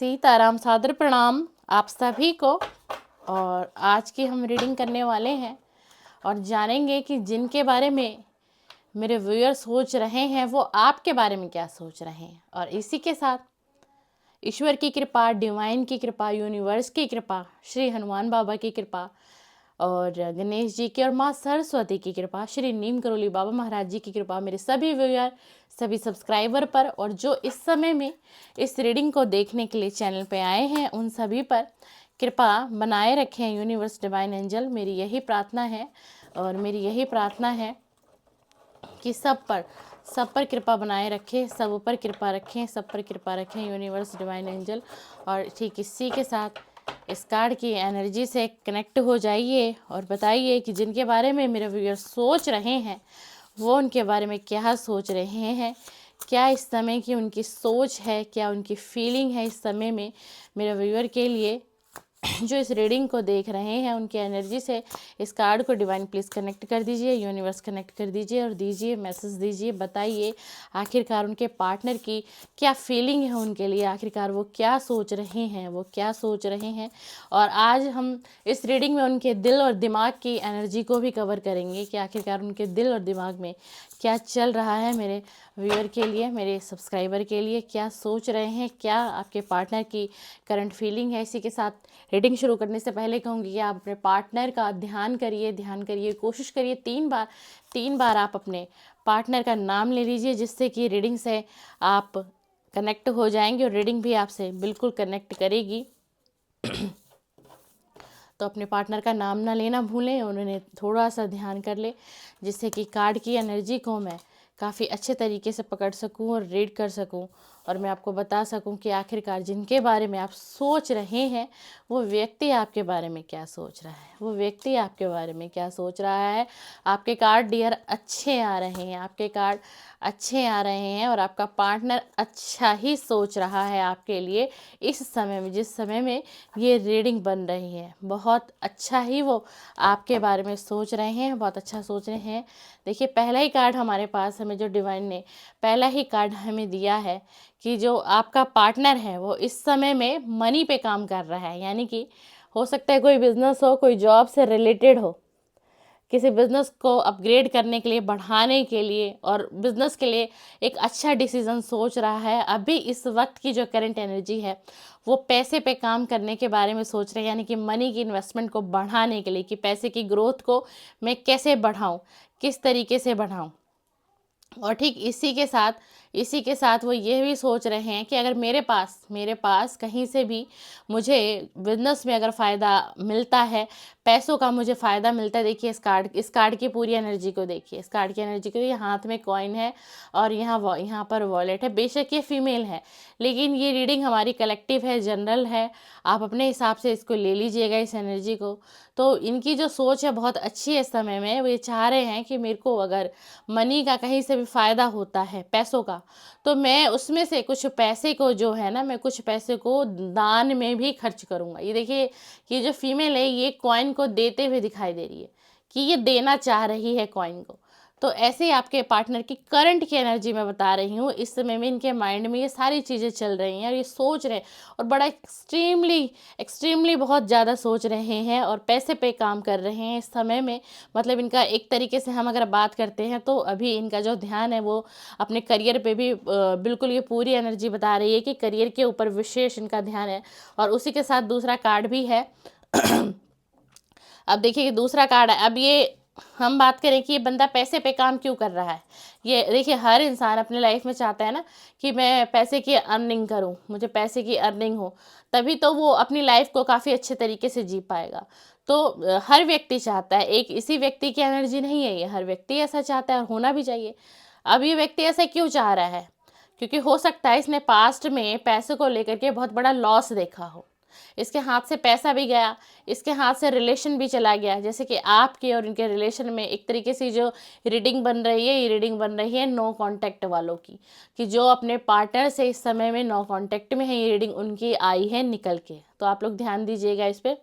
सीताराम सादर प्रणाम आप सभी को। और आज की हम रीडिंग करने वाले हैं और जानेंगे कि जिनके बारे में मेरे व्यूअर सोच रहे हैं वो आपके बारे में क्या सोच रहे हैं। और इसी के साथ ईश्वर की कृपा, डिवाइन की कृपा, यूनिवर्स की कृपा, श्री हनुमान बाबा की कृपा और गणेश जी की और माँ सरस्वती की कृपा, श्री नीम करोली बाबा महाराज जी की कृपा मेरे सभी व्यूअर, सभी सब्सक्राइबर पर और जो इस समय में इस रीडिंग को देखने के लिए चैनल पे आए हैं उन सभी पर कृपा बनाए रखें यूनिवर्स डिवाइन एंजल। मेरी यही प्रार्थना है और मेरी यही प्रार्थना है कि सब पर कृपा बनाए रखें, सब पर कृपा रखें, सब पर कृपा रखें यूनिवर्स डिवाइन एंजल। और ठीक इसी के साथ इस कार्ड की एनर्जी से कनेक्ट हो जाइए और बताइए कि जिनके बारे में मेरे व्यूअर सोच रहे हैं वो उनके बारे में क्या सोच रहे हैं, क्या इस समय की उनकी सोच है, क्या उनकी फीलिंग है इस समय में मेरे व्यूअर के लिए जो इस रीडिंग को देख रहे हैं उनकी एनर्जी से इस कार्ड को डिवाइन प्लीज़ कनेक्ट कर दीजिए, यूनिवर्स कनेक्ट कर दीजिए और दीजिए मैसेज दीजिए। बताइए आखिरकार उनके पार्टनर की क्या फीलिंग है उनके लिए, आखिरकार वो क्या सोच रहे हैं, वो क्या सोच रहे हैं। और आज हम इस रीडिंग में उनके दिल और दिमाग की एनर्जी को भी कवर करेंगे कि आखिरकार उनके दिल और दिमाग में क्या चल रहा है मेरे व्यूअर के लिए, मेरे सब्सक्राइबर के लिए क्या सोच रहे हैं, क्या आपके पार्टनर की करंट फीलिंग है। इसी के साथ रीडिंग शुरू करने से पहले कहूँगी कि आप अपने पार्टनर का ध्यान करिए, कोशिश करिए 3 बार आप अपने पार्टनर का नाम ले लीजिए जिससे कि रीडिंग से आप कनेक्ट हो जाएंगे और रीडिंग भी आपसे बिल्कुल कनेक्ट करेगी। तो अपने पार्टनर का नाम ना लेना भूलें, उन्होंने थोड़ा सा ध्यान कर ले जिससे कि कार्ड की एनर्जी को मैं काफ़ी अच्छे तरीके से पकड़ सकूं और रीड कर सकूं और मैं आपको बता सकूं कि आखिरकार जिनके बारे में आप सोच रहे हैं वो व्यक्ति आपके बारे में क्या सोच रहा है, वो व्यक्ति आपके बारे में क्या सोच रहा है। आपके कार्ड डियर अच्छे आ रहे हैं, आपके कार्ड अच्छे आ रहे हैं और आपका पार्टनर अच्छा ही सोच रहा है आपके लिए इस समय में, जिस समय में ये रीडिंग बन रही है बहुत अच्छा ही वो आपके बारे में सोच रहे हैं, बहुत अच्छा सोच रहे हैं। देखिए पहला ही कार्ड हमारे पास हमें जो डिवाइन ने पहला ही कार्ड हमें दिया है कि जो आपका पार्टनर है वो इस समय में मनी पे काम कर रहा है, यानी कि हो सकता है कोई बिजनेस हो, कोई जॉब से रिलेटेड हो, किसी बिजनेस को अपग्रेड करने के लिए, बढ़ाने के लिए और बिजनेस के लिए एक अच्छा डिसीजन सोच रहा है। अभी इस वक्त की जो करंट एनर्जी है वो पैसे पे काम करने के बारे में सोच रहे हैं, यानी कि मनी की इन्वेस्टमेंट को बढ़ाने के लिए कि पैसे की ग्रोथ को मैं कैसे बढ़ाऊं, किस तरीके से बढ़ाऊं। और ठीक इसी के साथ वो ये भी सोच रहे हैं कि अगर मेरे पास कहीं से भी मुझे बिजनेस में अगर फ़ायदा मिलता है, पैसों का मुझे फ़ायदा मिलता है। देखिए इस कार्ड की पूरी एनर्जी को देखिए, इस कार्ड की एनर्जी को, ये हाथ में कॉइन है और यहाँ पर वॉलेट है। बेशक ये फीमेल है लेकिन ये रीडिंग हमारी कलेक्टिव है, जनरल है, आप अपने हिसाब से इसको ले लीजिएगा इस एनर्जी को। तो इनकी जो सोच है बहुत अच्छी है इस समय में, वो ये चाह रहे हैं कि मेरे को अगर मनी का कहीं से भी फ़ायदा होता है, पैसों का, तो मैं उसमें से कुछ पैसे को जो है ना, मैं कुछ पैसे को दान में भी खर्च करूँगा। ये देखिए कि जो फीमेल है ये कॉइन को देते हुए दिखाई दे रही है कि ये देना चाह रही है कॉइन को। तो ऐसे ही आपके पार्टनर की करंट की एनर्जी मैं बता रही हूँ, इस समय में इनके माइंड में ये सारी चीज़ें चल रही हैं और ये सोच रहे हैं और बड़ा एक्सट्रीमली बहुत ज़्यादा सोच रहे हैं और पैसे पे काम कर रहे हैं इस समय में। मतलब इनका एक तरीके से हम अगर बात करते हैं तो अभी इनका जो ध्यान है वो अपने करियर पे भी बिल्कुल, ये पूरी एनर्जी बता रही है कि करियर के ऊपर विशेष इनका ध्यान है। और उसी के साथ दूसरा कार्ड भी है। अब देखिए दूसरा कार्ड है, अब ये हम बात करें कि ये बंदा पैसे पे काम क्यों कर रहा है। ये देखिए हर इंसान अपने लाइफ में चाहता है ना कि मैं पैसे की अर्निंग करूं, मुझे पैसे की अर्निंग हो, तभी तो वो अपनी लाइफ को काफ़ी अच्छे तरीके से जी पाएगा। तो हर व्यक्ति चाहता है, एक इसी व्यक्ति की एनर्जी नहीं है ये, हर व्यक्ति ऐसा चाहता है और होना भी चाहिए। अब ये व्यक्ति ऐसा क्यों चाह रहा है, क्योंकि हो सकता है इसने पास्ट में पैसों को लेकर के बहुत बड़ा लॉस देखा हो, इसके हाथ से पैसा भी गया, इसके हाथ से रिलेशन भी चला गया। जैसे कि आपके और इनके रिलेशन में एक तरीके से जो रीडिंग बन रही है, ये रीडिंग बन रही है नो कांटेक्ट वालों की, कि जो अपने पार्टनर से इस समय में नो कांटेक्ट में है, ये रीडिंग उनकी आई है निकल के। तो आप लोग ध्यान दीजिएगा इस पर।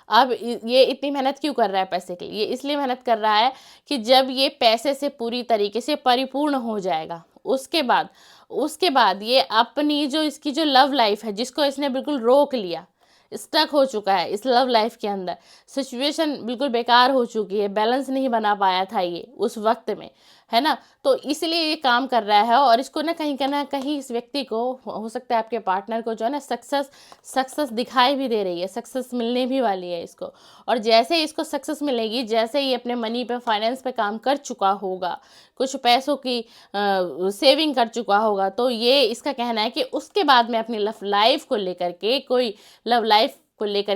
अब ये इतनी मेहनत क्यों कर रहा है पैसे के लिए, ये इसलिए मेहनत कर रहा है कि जब ये पैसे से पूरी तरीके से परिपूर्ण हो जाएगा, उसके बाद ये अपनी जो इसकी जो लव लाइफ है, जिसको इसने बिल्कुल रोक लिया, स्टक हो चुका है इस लव लाइफ के अंदर, सिचुएशन बिल्कुल बेकार हो चुकी है, बैलेंस नहीं बना पाया था ये उस वक्त में, है ना। तो इसलिए ये काम कर रहा है, और इसको ना कहीं इस व्यक्ति को हो सकता है आपके पार्टनर को जो है ना सक्सेस दिखाई भी दे रही है, सक्सेस मिलने भी वाली है इसको। और जैसे ही इसको सक्सेस मिलेगी, जैसे ही अपने मनी पे, फाइनेंस पे काम कर चुका होगा, कुछ पैसों की सेविंग कर चुका होगा, तो ये इसका कहना है कि उसके बाद में अपनी लव लाइफ को लेकर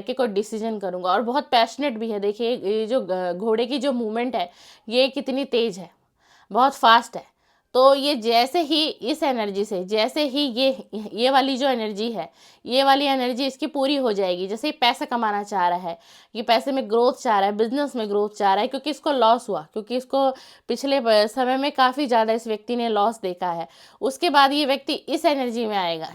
के कोई डिसीजन करूंगा। और बहुत पैशनेट भी है। देखिए ये जो घोड़े की जो मूवमेंट है, ये कितनी तेज है, बहुत फास्ट है। तो ये जैसे ही इस एनर्जी से, जैसे ही ये वाली जो एनर्जी है, ये वाली एनर्जी इसकी पूरी हो जाएगी, जैसे ही पैसा कमाना चाह रहा है, ये पैसे में ग्रोथ चाह रहा है, बिजनेस में ग्रोथ चाह रहा है, क्योंकि इसको लॉस हुआ, क्योंकि इसको पिछले समय में काफ़ी ज़्यादा इस व्यक्ति ने लॉस देखा है। उसके बाद ये व्यक्ति इस एनर्जी में आएगा,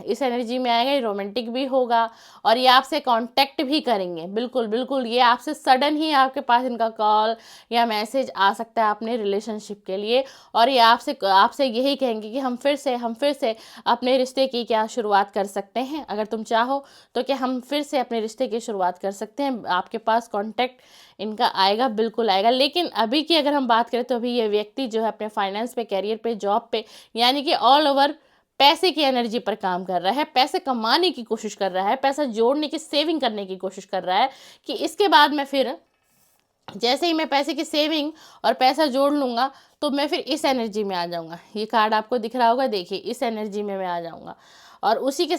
ये रोमांटिक भी होगा, और ये आपसे कांटेक्ट भी करेंगे। बिल्कुल बिल्कुल ये आपसे सडन ही आपके पास इनका कॉल या मैसेज आ सकता है अपने रिलेशनशिप के लिए, और ये आपसे यही कहेंगे कि हम फिर से अपने रिश्ते की क्या शुरुआत कर सकते हैं। अगर तुम चाहो तो क्या हम फिर से अपने रिश्ते की शुरुआत कर सकते हैं। आपके पास कांटेक्ट इनका आएगा, बिल्कुल आएगा। लेकिन अभी की अगर हम बात करें तो अभी ये व्यक्ति जो है अपने फाइनेंस पे, करियर पे, जॉब पे, यानी कि ऑल ओवर पैसे की एनर्जी पर काम कर रहा है, पैसे कमाने की कोशिश कर रहा है, पैसा जोड़ने की, सेविंग करने की कोशिश कर रहा है कि इसके बाद में फिर जैसे ही मैं पैसे की सेविंग और पैसा जोड़ लूँगा तो मैं फिर इस एनर्जी में आ जाऊँगा। ये कार्ड आपको दिख रहा होगा, देखिए इस एनर्जी में मैं आ जाऊँगा। और उसी के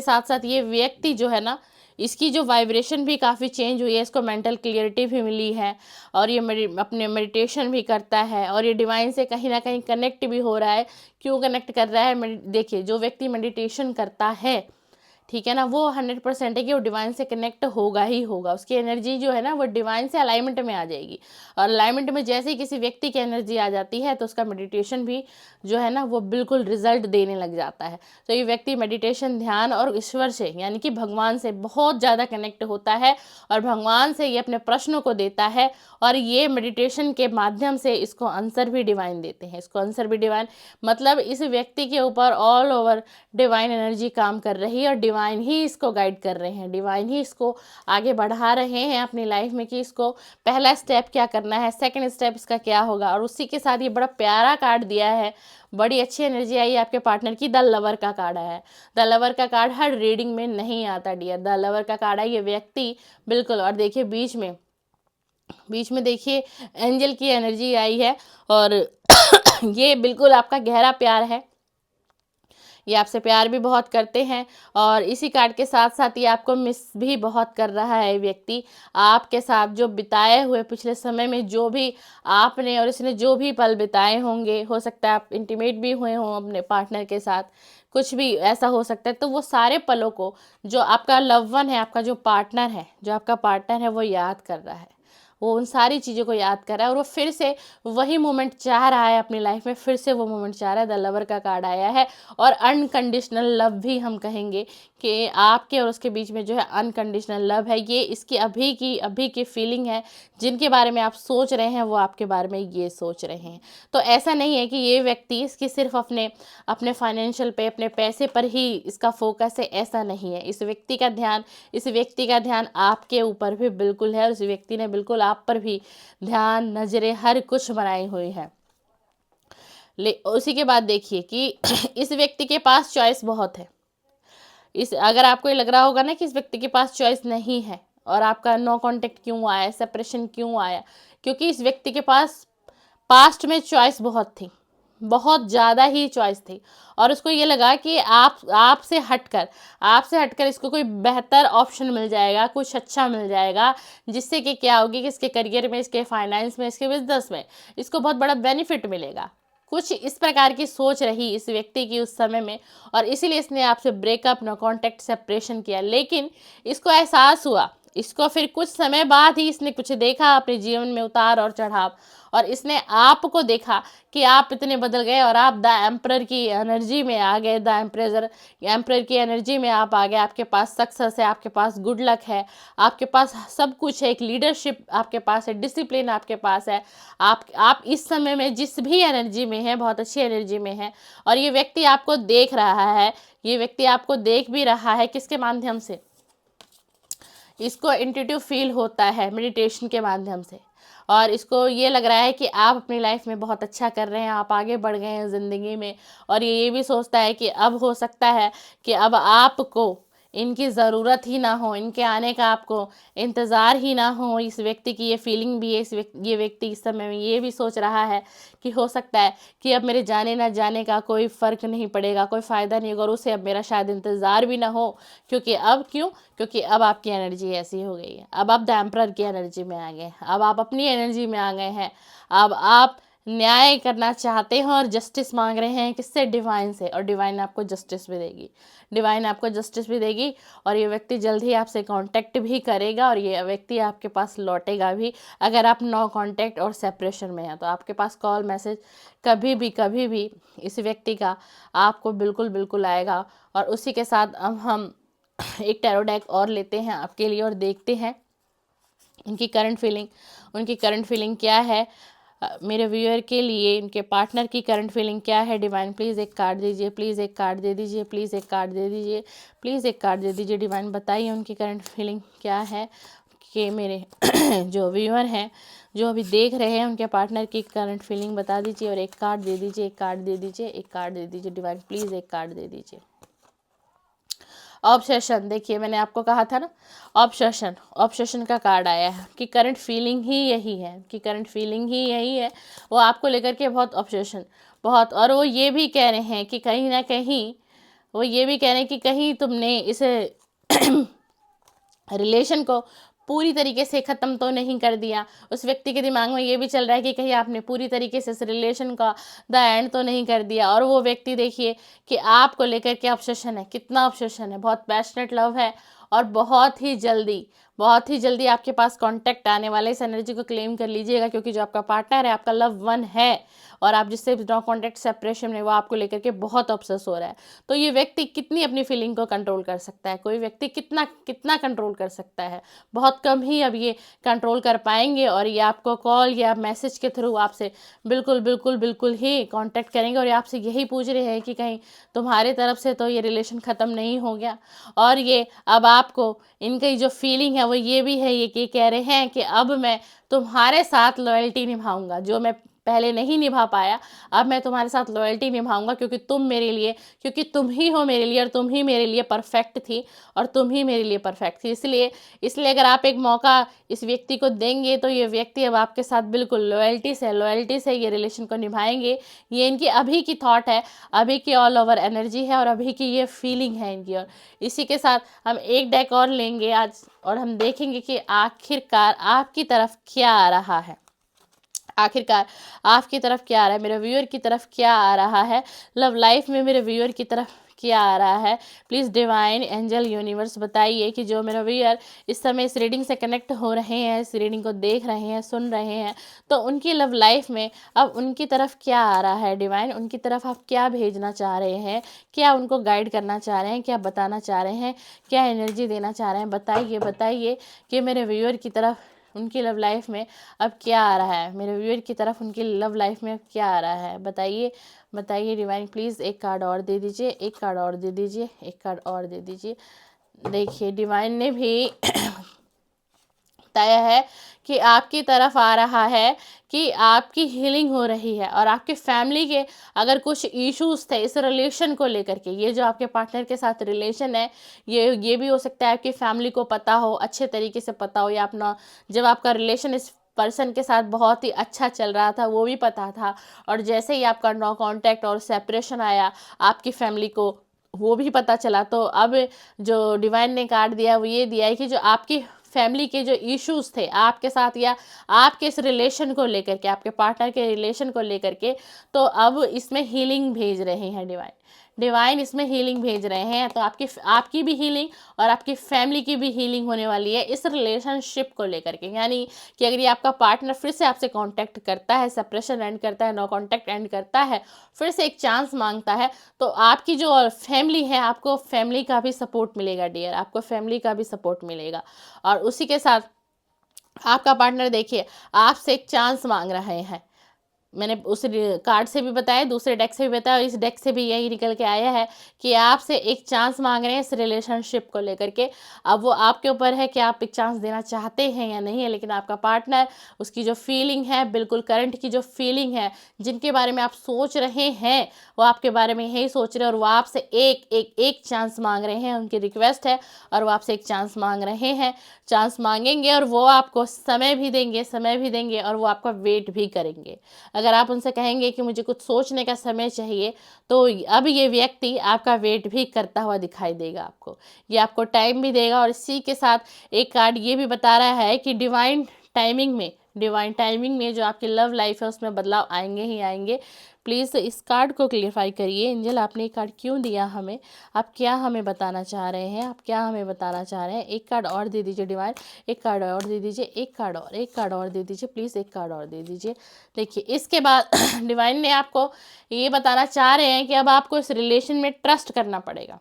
साथ साथ ये व्यक्ति जो है ना, इसकी जो वाइब्रेशन भी काफ़ी चेंज हुई है, इसको मेंटल क्लियरिटी भी मिली है, और ये अपने मेडिटेशन भी करता है, और ये डिवाइन से कहीं ना कहीं कनेक्ट भी हो रहा है। क्यों कनेक्ट कर रहा है? देखिए जो व्यक्ति मेडिटेशन करता है, ठीक है ना, वो 100% है कि वो डिवाइन से कनेक्ट होगा ही होगा। उसकी एनर्जी जो है ना, वो डिवाइन से अलाइनमेंट में आ जाएगी, और अलाइनमेंट में जैसे ही किसी व्यक्ति की एनर्जी आ जाती है तो उसका मेडिटेशन भी जो है ना, वो बिल्कुल रिजल्ट देने लग जाता है। तो ये व्यक्ति मेडिटेशन, ध्यान और ईश्वर से, यानी कि भगवान से बहुत ज़्यादा कनेक्ट होता है, और भगवान से ये अपने प्रश्नों को देता है, और ये मेडिटेशन के माध्यम से इसको आंसर भी डिवाइन देते हैं। इसको आंसर भी डिवाइन, मतलब इस व्यक्ति के ऊपर ऑल ओवर डिवाइन एनर्जी काम कर रही है, और डिवाइन ही इसको गाइड कर रहे हैं, डिवाइन ही इसको आगे बढ़ा रहे हैं अपनी लाइफ में कि इसको पहला स्टेप क्या करना है, सेकंड स्टेप इसका क्या होगा। और उसी के साथ ये बड़ा प्यारा कार्ड दिया है, बड़ी अच्छी एनर्जी आई है आपके पार्टनर की। द लवर का कार्ड है। द लवर का कार्ड हर रीडिंग में नहीं आता डियर। द लवर का कार्ड है ये व्यक्ति, बिल्कुल। और देखिए बीच में देखिए एंजल की एनर्जी आई है, और ये बिल्कुल आपका गहरा प्यार है, ये आपसे प्यार भी बहुत करते हैं। और इसी कार्ड के साथ साथ ये आपको मिस भी बहुत कर रहा है व्यक्ति। आपके साथ जो बिताए हुए पिछले समय में जो भी आपने और इसने जो भी पल बिताए होंगे, हो सकता है आप इंटीमेट भी हुए हों अपने पार्टनर के साथ, कुछ भी ऐसा हो सकता है, तो वो सारे पलों को जो आपका लव वन है, आपका जो आपका पार्टनर है, वो याद कर रहा है। वो उन सारी चीज़ों को याद कर रहा है, और वो फिर से वही मोमेंट चाह रहा है अपनी लाइफ में, फिर से वो मोमेंट चाह रहा है। द लवर का कार्ड आया है, और अनकंडीशनल लव भी हम कहेंगे कि आपके और उसके बीच में जो है अनकंडीशनल लव है। ये इसकी अभी की फीलिंग है। जिनके बारे में आप सोच रहे हैं वो आपके बारे में ये सोच रहे हैं। तो ऐसा नहीं है कि ये व्यक्ति इसकी सिर्फ अपने फाइनेंशियल पे, अपने पैसे पर ही इसका फोकस है, ऐसा नहीं है। इस व्यक्ति का ध्यान आपके ऊपर भी बिल्कुल है, और इस व्यक्ति ने बिल्कुल आप पर भी ध्यान, नजरें, हर कुछ बनाई हुई है। उसी के बाद देखिए कि इस व्यक्ति के पास चॉइस बहुत है। अगर आपको ये लग रहा होगा ना कि इस व्यक्ति के पास चॉइस नहीं है, और आपका नो कांटेक्ट क्यों आया, सेपरेशन क्यों आया, क्योंकि इस व्यक्ति के पास पास्ट में चॉइस बहुत थी, बहुत ज़्यादा ही चॉइस थी, और उसको ये लगा कि आपसे हटकर इसको कोई बेहतर ऑप्शन मिल जाएगा, कुछ अच्छा मिल जाएगा, जिससे कि क्या होगी कि इसके करियर में, इसके फाइनेंस में, इसके बिजनेस में इसको बहुत बड़ा बेनिफिट मिलेगा। कुछ इस प्रकार की सोच रही इस व्यक्ति की उस समय में, और इसीलिए इसने आपसे ब्रेकअप, नो कांटेक्ट, सेपरेशन किया। लेकिन इसको एहसास हुआ इसको फिर कुछ समय बाद ही इसने कुछ देखा अपने जीवन में उतार और चढ़ाव, और इसने आपको देखा कि आप इतने बदल गए और आप द एम्परर की एनर्जी में आ गए, द एम्परर की एनर्जी में आप आ गए। आपके पास सक्सेस है, आपके पास गुड लक है, आपके पास सब कुछ है, एक लीडरशिप आपके पास है, डिसिप्लिन आपके पास है। आप इस समय में जिस भी एनर्जी में है, बहुत अच्छी एनर्जी में है। और ये व्यक्ति आपको देख रहा है, ये व्यक्ति आपको देख भी रहा है, किसके माध्यम से? इसको इंट्यूटिव फील होता है मेडिटेशन के माध्यम से, और इसको ये लग रहा है कि आप अपनी लाइफ में बहुत अच्छा कर रहे हैं, आप आगे बढ़ गए हैं ज़िंदगी में। और ये भी सोचता है कि अब हो सकता है कि अब आपको इनकी ज़रूरत ही ना हो, इनके आने का आपको इंतज़ार ही ना हो। इस व्यक्ति की ये फीलिंग भी है, ये व्यक्ति इस समय में ये भी सोच रहा है कि हो सकता है कि अब मेरे जाने ना जाने का कोई फ़र्क नहीं पड़ेगा, कोई फ़ायदा नहीं होगा, और उसे अब मेरा शायद इंतज़ार भी ना हो। क्योंकि क्योंकि अब आपकी एनर्जी ऐसी हो गई है, अब आप द एम्परर की एनर्जी में आ गए, अब आप अपनी एनर्जी में आ गए हैं। अब आप न्याय करना चाहते हैं और जस्टिस मांग रहे हैं, किससे? डिवाइन से। और डिवाइन आपको जस्टिस भी देगी, डिवाइन आपको जस्टिस भी देगी। और ये व्यक्ति जल्द ही आपसे कांटेक्ट भी करेगा, और ये व्यक्ति आपके पास लौटेगा भी। अगर आप नो कांटेक्ट और सेपरेशन में हैं तो आपके पास कॉल मैसेज कभी भी इस व्यक्ति का आपको बिल्कुल बिल्कुल आएगा। और उसी के साथ अब हम एक टैरो डेक और लेते हैं आपके लिए और देखते हैं उनकी करंट फीलिंग क्या है। मेरे व्यूअर के लिए इनके पार्टनर की करंट फीलिंग क्या है। डिवाइन प्लीज़ एक कार्ड दीजिए, प्लीज़ एक कार्ड दे दीजिए, प्लीज़ एक कार्ड दे दीजिए, प्लीज़ एक कार्ड दे दीजिए। डिवाइन बताइए उनकी करंट फीलिंग क्या है कि मेरे जो व्यूअर हैं, जो अभी देख रहे हैं, उनके पार्टनर की करंट फीलिंग बता दीजिए। और एक कार्ड दे दीजिए, एक कार्ड दे दीजिए, एक कार्ड दे दीजिए। डिवाइन प्लीज़ एक कार्ड दे दीजिए। ऑब्सेशन, देखिए मैंने आपको कहा था ना, ऑब्सेशन का कार्ड आया है कि करंट फीलिंग ही यही है, कि करंट फीलिंग ही यही है। वो आपको लेकर के बहुत ऑब्सेशन, बहुत। और वो ये भी कह रहे हैं कि कहीं ना कहीं, वो ये भी कह रहे हैं कि कहीं तुमने इस रिलेशन को पूरी तरीके से ख़त्म तो नहीं कर दिया। उस व्यक्ति के दिमाग में ये भी चल रहा है कि कहीं आपने पूरी तरीके से इस रिलेशन का द एंड तो नहीं कर दिया। और वो व्यक्ति देखिए कि आपको लेकर के ऑब्सेशन है, कितना ऑब्सेशन है, बहुत पैशनेट लव है। और बहुत ही जल्दी आपके पास कांटेक्ट आने वाला है। इस एनर्जी को क्लेम कर लीजिएगा, क्योंकि जो आपका पार्टनर है, आपका लव वन है, और आप जिससे नो कांटेक्ट सेपरेशन में, वो आपको लेकर के बहुत ऑब्सेस हो रहा है। तो ये व्यक्ति कितनी अपनी फीलिंग को कंट्रोल कर सकता है? कोई व्यक्ति कितना कंट्रोल कर सकता है? बहुत कम ही अब ये कंट्रोल कर पाएंगे। और ये आपको कॉल या मैसेज के थ्रू आपसे बिल्कुल ही कांटेक्ट करेंगे, और ये आपसे यही पूछ रहे हैं कि कहीं तुम्हारे तरफ से तो ये रिलेशन ख़त्म नहीं हो गया। और ये अब आपको इनकी जो फीलिंग है वो ये भी है, ये कह रहे हैं कि अब मैं तुम्हारे साथ लॉयल्टी निभाऊंगा, जो मैं पहले नहीं निभा पाया, अब मैं तुम्हारे साथ लॉयल्टी निभाऊंगा, क्योंकि तुम ही हो मेरे लिए, और तुम ही मेरे लिए परफेक्ट थी, और तुम ही मेरे लिए परफेक्ट थी। इसलिए अगर आप एक मौका इस व्यक्ति को देंगे तो ये व्यक्ति अब आपके साथ बिल्कुल लॉयल्टी से ये रिलेशन को निभाएंगे। ये इनकी अभी की थॉट है, अभी की ऑल ओवर एनर्जी है, और अभी की ये फीलिंग है इनकी। और इसी के साथ हम एक डेक और लेंगे आज, और हम देखेंगे कि आखिरकार आपकी तरफ क्या आ रहा है। आखिरकार आपकी तरफ क्या आ रहा है, मेरे व्यूअर की तरफ क्या आ रहा है, लव लाइफ में मेरे व्यूअर की तरफ क्या आ रहा है। प्लीज़ डिवाइन एंजल यूनिवर्स बताइए कि जो मेरा व्यूअर इस समय इस रीडिंग से कनेक्ट हो रहे हैं, इस रीडिंग को देख रहे हैं, सुन रहे हैं, तो उनकी लव लाइफ में अब उनकी तरफ क्या आ रहा है। डिवाइन उनकी तरफ आप क्या भेजना चाह रहे हैं, क्या उनको गाइड करना चाह रहे हैं, क्या बताना चाह रहे हैं, क्या एनर्जी देना चाह रहे हैं। बताइए कि मेरे व्यूअर की तरफ उनकी लव लाइफ में अब क्या आ रहा है, मेरे व्यूअर की तरफ उनकी लव लाइफ में अब क्या आ रहा है। बताइए डिवाइन प्लीज़ एक कार्ड और दे दीजिए, एक कार्ड और दे दीजिए, एक कार्ड और दे दीजिए। देखिए डिवाइन ने भी बताया है कि आपकी तरफ आ रहा है कि आपकी हीलिंग हो रही है, और आपके फैमिली के अगर कुछ इश्यूज थे इस रिलेशन को लेकर के, ये जो आपके पार्टनर के साथ रिलेशन है, ये भी हो सकता है आपकी फैमिली को पता हो, अच्छे तरीके से पता हो, या अपना जब आपका रिलेशन इस पर्सन के साथ बहुत ही अच्छा चल रहा था वो भी पता था, और जैसे ही आपका नो कांटेक्ट और सेपरेशन आया आपकी फैमिली को वो भी पता चला। तो अब जो डिवाइन ने कार्ड दिया वो ये दिया है कि जो आपकी फैमिली के जो इश्यूज थे आपके साथ, या आपके इस रिलेशन को लेकर के, आपके पार्टनर के रिलेशन को लेकर के, तो अब इसमें हीलिंग भेज रहे हैं डिवाइन इसमें हीलिंग भेज रहे हैं। तो आपकी भी हीलिंग और आपकी फैमिली की भी हीलिंग होने वाली है इस रिलेशनशिप को लेकर के। यानी कि अगर ये आपका पार्टनर फिर से आपसे कांटेक्ट करता है, सेपरेशन एंड करता है, नो कांटेक्ट एंड करता है, फिर से एक चांस मांगता है, तो आपकी जो फैमिली है, आपको फैमिली का भी सपोर्ट मिलेगा डियर, आपको फैमिली का भी सपोर्ट मिलेगा। और उसी के साथ आपका पार्टनर देखिए आपसे एक चांस मांग रहे हैं। मैंने उस कार्ड से भी बताया, दूसरे डेक से भी बताया, और इस डेक से भी यही निकल के आया है कि आपसे एक चांस मांग रहे हैं इस रिलेशनशिप को लेकर के। अब वो आपके ऊपर है कि आप एक चांस देना चाहते हैं या नहीं है, लेकिन आपका पार्टनर, उसकी जो फीलिंग है, बिल्कुल करंट की जो फीलिंग है, जिनके बारे में आप सोच रहे हैं वो आपके बारे में यही सोच रहे हैं, और वो आपसे एक चांस मांग रहे हैं। उनकी रिक्वेस्ट है और वो आपसे एक चांस मांग रहे हैं, चांस मांगेंगे और वो आपको समय भी देंगे और वो आपका वेट भी करेंगे। अगर आप उनसे कहेंगे कि मुझे कुछ सोचने का समय चाहिए, तो अब ये व्यक्ति आपका वेट भी करता हुआ दिखाई देगा आपको, ये आपको टाइम भी देगा। और इसी के साथ एक कार्ड ये भी बता रहा है कि डिवाइन टाइमिंग में जो आपकी लव लाइफ है उसमें बदलाव आएंगे ही आएंगे। प्लीज़ इस कार्ड को क्लियरफाई करिए। एंजल, आपने ये कार्ड क्यों दिया हमें, आप क्या हमें बताना चाह रहे हैं, आप क्या हमें बताना चाह रहे हैं। एक कार्ड और दे दीजिए डिवाइन, एक कार्ड और दे दीजिए, एक कार्ड और दे दीजिए, प्लीज़ एक कार्ड और दे दीजिए। देखिए इसके बाद डिवाइन ने आपको ये बताना चाह रहे हैं कि अब आपको इस रिलेशन में ट्रस्ट करना पड़ेगा।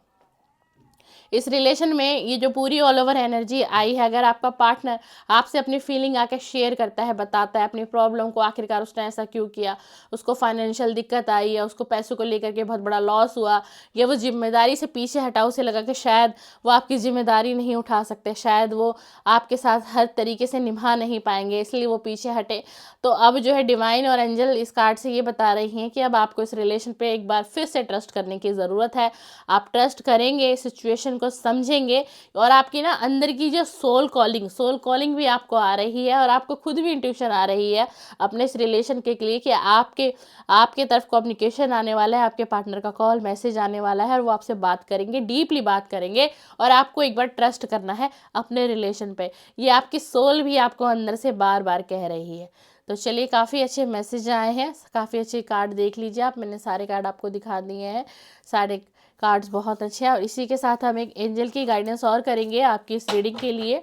इस रिलेशन में ये जो पूरी ऑल ओवर एनर्जी आई है, अगर आपका पार्टनर आपसे अपनी फीलिंग आके शेयर करता है, बताता है अपनी प्रॉब्लम को, आखिरकार उसने ऐसा क्यों किया, उसको फाइनेंशियल दिक्कत आई, या उसको पैसों को लेकर के बहुत बड़ा लॉस हुआ, या वो जिम्मेदारी से पीछे हटा, उसे लगा कि शायद वो आपकी जिम्मेदारी नहीं उठा सकते, शायद वो आपके साथ हर तरीके से निभा नहीं पाएंगे, इसलिए वो पीछे हटे। तो अब जो है डिवाइन और एंजल इस कार्ड से ये बता रही हैं कि अब आपको इस रिलेशन पे एक बार फिर से ट्रस्ट करने की ज़रूरत है। आप ट्रस्ट करेंगे, सिचुएशन को समझेंगे, और आपकी ना अंदर की जो सोल कॉलिंग भी आपको आ रही है, और आपको खुद भी इंट्यूशन आ रही है अपने इस रिलेशन के लिए कि आपके तरफ कम्युनिकेशन आने वाला है, आपके पार्टनर का कॉल मैसेज आने वाला है, और वो आपसे बात करेंगे, डीपली बात करेंगे, और आपको एक बार ट्रस्ट करना है अपने रिलेशन पे। ये आपकी सोल भी आपको अंदर से बार बार कह रही है। तो चलिए, काफ़ी अच्छे मैसेज आए हैं, काफ़ी अच्छे कार्ड देख लीजिए आप, मैंने सारे कार्ड आपको दिखा दिए हैं, सारे कार्ड्स बहुत अच्छे हैं। और इसी के साथ हम एक एंजल की गाइडेंस और करेंगे आपकी इस रीडिंग के लिए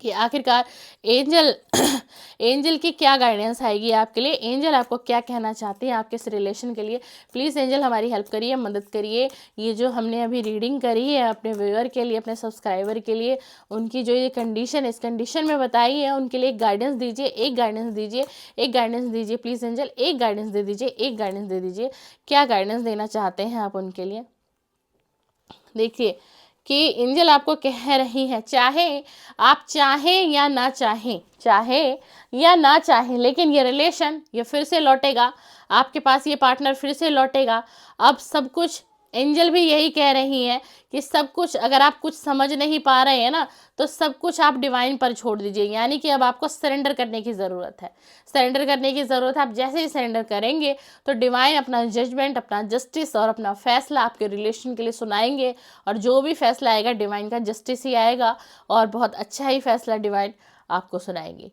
कि आखिरकार एंजल की क्या गाइडेंस आएगी आपके लिए, एंजल आपको क्या कहना चाहते हैं आपके इस रिलेशन के लिए। प्लीज़ एंजल हमारी हेल्प करिए, मदद करिए। ये जो हमने अभी रीडिंग करी है अपने व्यूअर के लिए, अपने सब्सक्राइबर के लिए, उनकी जो ये कंडीशन है, इस कंडीशन में बताई है, उनके लिए एक गाइडेंस दीजिए, एक गाइडेंस दीजिए प्लीज़ एंजल, एक गाइडेंस दे दीजिए, क्या गाइडेंस देना चाहते हैं आप उनके लिए। देखिए कि एंजल आपको कह रही है, आप चाहें या ना चाहें, लेकिन ये रिलेशन ये फिर से लौटेगा आपके पास, ये पार्टनर फिर से लौटेगा। अब सब कुछ एंजल भी यही कह रही है कि सब कुछ, अगर आप कुछ समझ नहीं पा रहे हैं ना, तो सब कुछ आप डिवाइन पर छोड़ दीजिए। यानी कि अब आपको सरेंडर करने की ज़रूरत है, आप जैसे ही सरेंडर करेंगे तो डिवाइन अपना जजमेंट, अपना जस्टिस और अपना फैसला आपके रिलेशन के लिए सुनाएंगे, और जो भी फैसला आएगा डिवाइन का जस्टिस ही आएगा, और बहुत अच्छा ही फैसला डिवाइन आपको सुनाएंगे।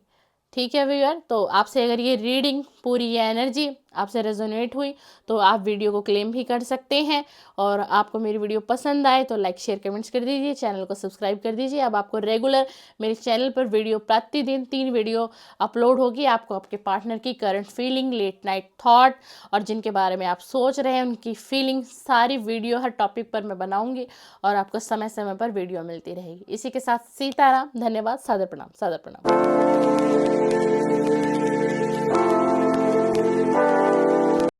ठीक है व्यूअर, तो आपसे अगर ये रीडिंग, पूरी ये एनर्जी आपसे रेजोनेट हुई, तो आप वीडियो को क्लेम भी कर सकते हैं। और आपको मेरी वीडियो पसंद आए तो लाइक, शेयर, कमेंट्स कर दीजिए, चैनल को सब्सक्राइब कर दीजिए। अब आपको रेगुलर मेरे चैनल पर वीडियो, प्रतिदिन 3 वीडियो अपलोड होगी। आपको आपके पार्टनर की current feeling, late night thought, और जिनके बारे में आप सोच रहे हैं उनकी फीलिंग, सारी वीडियो हर टॉपिक पर मैं बनाऊंगी, और आपको समय समय पर वीडियो मिलती रहेगी। इसी के साथ सीताराम, धन्यवाद, सादर प्रणाम।